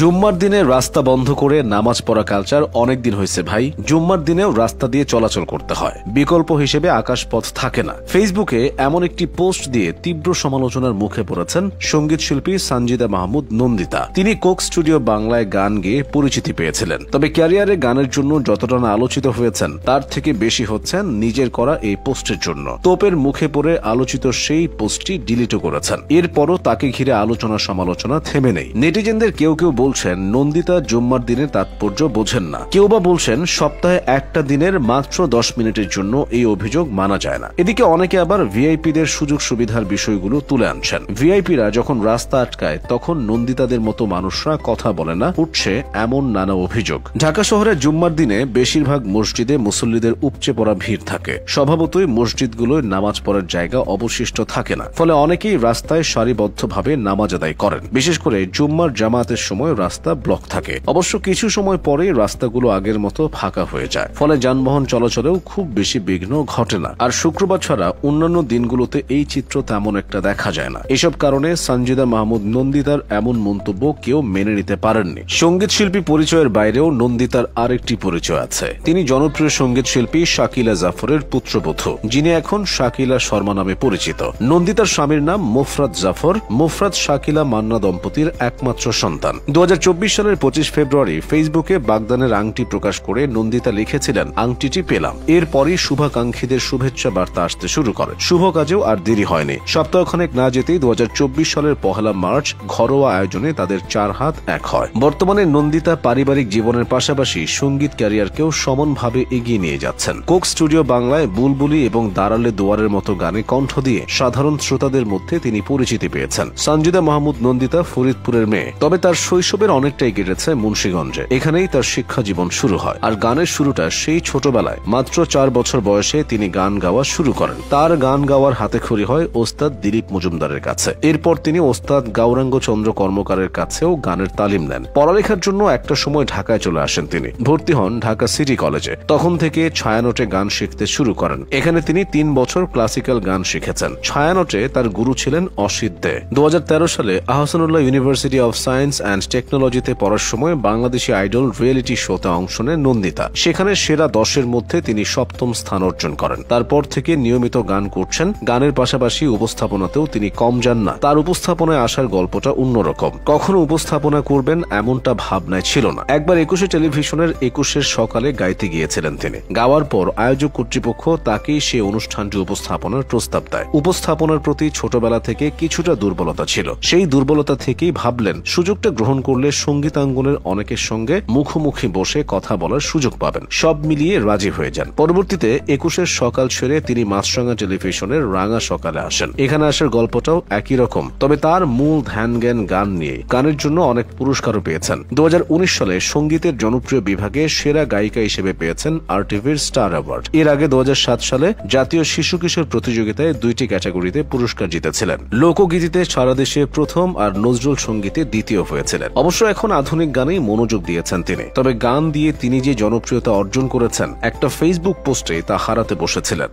জুম্মার দিনে রাস্তা বন্ধ করে নামাজ পড়া কালচার অনেকদিন হয়েছে ভাই। জুম্মার দিনেও রাস্তা দিয়ে চলাচল করতে হয়, বিকল্প হিসেবে আকাশপথ থাকে না। ফেসবুকে এমন একটি পোস্ট দিয়ে তীব্র সমালোচনার মুখে পড়েছেন সঙ্গীত শিল্পী সানজিদা মাহমুদ নন্দিতা। তিনি কোক স্টুডিও বাংলায় গান গেয়ে পরিচিতি পেয়েছিলেন, তবে ক্যারিয়ারে গানের জন্য যতটা না আলোচিত হয়েছেন তার থেকে বেশি হচ্ছেন নিজের করা এই পোস্টের জন্য। তোপের মুখে পড়ে আলোচিত সেই পোস্টটি ডিলিটও করেছেন। এরপরও তাকে ঘিরে আলোচনা সমালোচনা থেমে নেই। নেটিজেনদের কেউ কেউ বলছেন নন্দিতা জুম্মার দিনের তাৎপর্য বোঝেন না, কেউ বা বলছেন সপ্তাহে একটা দিনের মাত্র 10 মিনিটের জন্য এই অভিযোগ মানা যায় না। এদিকে অনেকে আবার ভিআইপিদের সুযোগ সুবিধার বিষয়গুলো তুলে আনছেন। ভিআইপিরা যখন রাস্তা আটকায় তখন নন্দিতাদের মতো মানুষরা কথা বলে না, উঠছে এমন নানা অভিযোগ। ঢাকা শহরে জুম্মার দিনে বেশিরভাগ মসজিদে মুসল্লিদের উপচে পড়া ভিড় থাকে। স্বভাবতই মসজিদগুলোয় নামাজ পড়ার জায়গা অবশিষ্ট থাকে না, ফলে অনেকেই রাস্তায় সারিবদ্ধভাবে নামাজ আদায় করেন। বিশেষ করে জুম্মার জামাতের সময় রাস্তা ব্লক থাকে। অবশ্য কিছু সময় পরেই রাস্তাগুলো আগের মতো ফাঁকা হয়ে যায়, ফলে যানবাহন চলাচলেও খুব বেশি বিঘ্ন ঘটে না। আর শুক্রবার ছাড়া অন্যান্য দিনগুলোতে এই চিত্র তেমন একটা দেখা যায় না। এসব কারণে সানজিদা মাহমুদ নন্দিতার এমন মন্তব্য কেউ মেনে নিতে পারেননি। সঙ্গীত শিল্পী পরিচয়ের বাইরেও নন্দিতার আরেকটি পরিচয় আছে। তিনি জনপ্রিয় সঙ্গীত শিল্পী শাকিলা জাফরের পুত্রবধূ, যিনি এখন শাকিলা শর্মা নামে পরিচিত। নন্দিতার স্বামীর নাম মুফরাত জাফর। মুফরাত শাকিলা মান্না দম্পতির একমাত্র সন্তান। 2024 সালের 25 ফেব্রুয়ারি ফেসবুকে বাগদানের আংটি প্রকাশ করে নন্দিতা লিখেছিলেন, আংটিটি পেলাম। এরপরই শুভাকাঙ্ক্ষীদের শুভেচ্ছা বার্তা আসতে শুরু করে। শুভ কাজেও আর দেরি হয়নি। সপ্তাহখানেক না যেতেই 2024 সালের 1 মার্চ ঘরোয়া আয়োজনে তাদের 4 হাত এক হয়। বর্তমানে নন্দিতা পারিবারিক জীবনের পাশাপাশি সঙ্গীত ক্যারিয়ারকেও সমানভাবে এগিয়ে নিয়ে যাচ্ছেন। কোক স্টুডিও বাংলায় বুলবুলি এবং দাঁড়ালে দুয়ারের মতো গানে কণ্ঠ দিয়ে সাধারণ শ্রোতাদের মধ্যে তিনি পরিচিতি পেয়েছেন। সানজিদা মাহমুদ নন্দিতা ফরিদপুরের মেয়ে, তবে তার শৈশবের অনেকটাই কেটেছে মুন্সিগঞ্জে। এখানেই তার শিক্ষা জীবন শুরু হয়। আর গানের শুরুটা সেই ছোটবেলায়। মাত্র 4 বছর বয়সে তিনি গান গাওয়া শুরু করেন। তার গান গাওয়ার হাতেখড়ি হয় ওস্তাদ দিলীপ মজুমদারের কাছে। এরপর তিনি ওস্তাদ গৌরাঙ্গ চন্দ্র কর্মকারের কাছেও গানের তালিম নেন। পড়ালেখার জন্য একটা সময় ঢাকায় চলে আসেন তিনি। ভর্তি হন ঢাকা সিটি কলেজে। তখন থেকে ছায়ানটে গান শিখতে শুরু করেন। এখানে তিনি 3 বছর ক্লাসিক্যাল গান শিখেছেন। ছায়ানটে তার গুরু ছিলেন অসিত দে। 2013 সালে Ahsanullah university of science and টেকনোলজিতে পড়ার সময় বাংলাদেশি আইডল রিয়েলিটি শোতে অংশ নেন নন্দিতা। সেখানে সেরা 10-এর মধ্যে তিনি 7ম স্থান অর্জন করেন। তারপর থেকে নিয়মিত গান করছেন। গানের পাশাপাশি উপস্থাপনাতেও তিনি কম যান না। তার উপস্থাপনায় আসার গল্পটা অন্যরকম। কখনো উপস্থাপনা করবেন এমনটা ভাবনায় ছিল না। একবার 21 টেলিভিশনের 21-এর সকালে গাইতে গিয়েছিলেন তিনি। গাওয়ার পর আয়োজক কর্তৃপক্ষ তাকেই সেই অনুষ্ঠানটি উপস্থাপনার প্রস্তাব দেয়। উপস্থাপনার প্রতি ছোটবেলা থেকে কিছুটা দুর্বলতা ছিল। সেই দুর্বলতা থেকেই ভাবলেন সুযোগটা গ্রহণ করলে সঙ্গীতাঙ্গনের অনেকের সঙ্গে মুখোমুখি বসে কথা বলার সুযোগ পাবেন। সব মিলিয়ে রাজি হয়ে যান। পরবর্তীতে 21-এর সকাল ছেড়ে তিনি মাছরাঙা টেলিভিশনের রাঙা সকালে আসেন। এখানে আসার গল্পটাও একই রকম, তবে তার মূল ধ্যান জ্ঞান গান নিয়ে। গানের জন্য অনেক পুরস্কারও পেয়েছেন। 2019 সালে সঙ্গীতের জনপ্রিয় বিভাগে সেরা গায়িকা হিসেবে পেয়েছেন আরটিভির স্টার অ্যাওয়ার্ড। এর আগে 2007 সালে জাতীয় শিশু কিশোর প্রতিযোগিতায় 2টি ক্যাটাগরিতে পুরস্কার জিতেছিলেন। লোকগীতিতে সারা দেশে প্রথম আর নজরুল সঙ্গীতে দ্বিতীয় হয়েছিলেন। অবশ্য এখন আধুনিক গানেই মনোযোগ দিয়েছেন তিনি। তবে গান দিয়ে তিনি যে জনপ্রিয়তা অর্জন করেছেন একটা ফেসবুক পোস্টে তা হারাতে বসেছিলেন।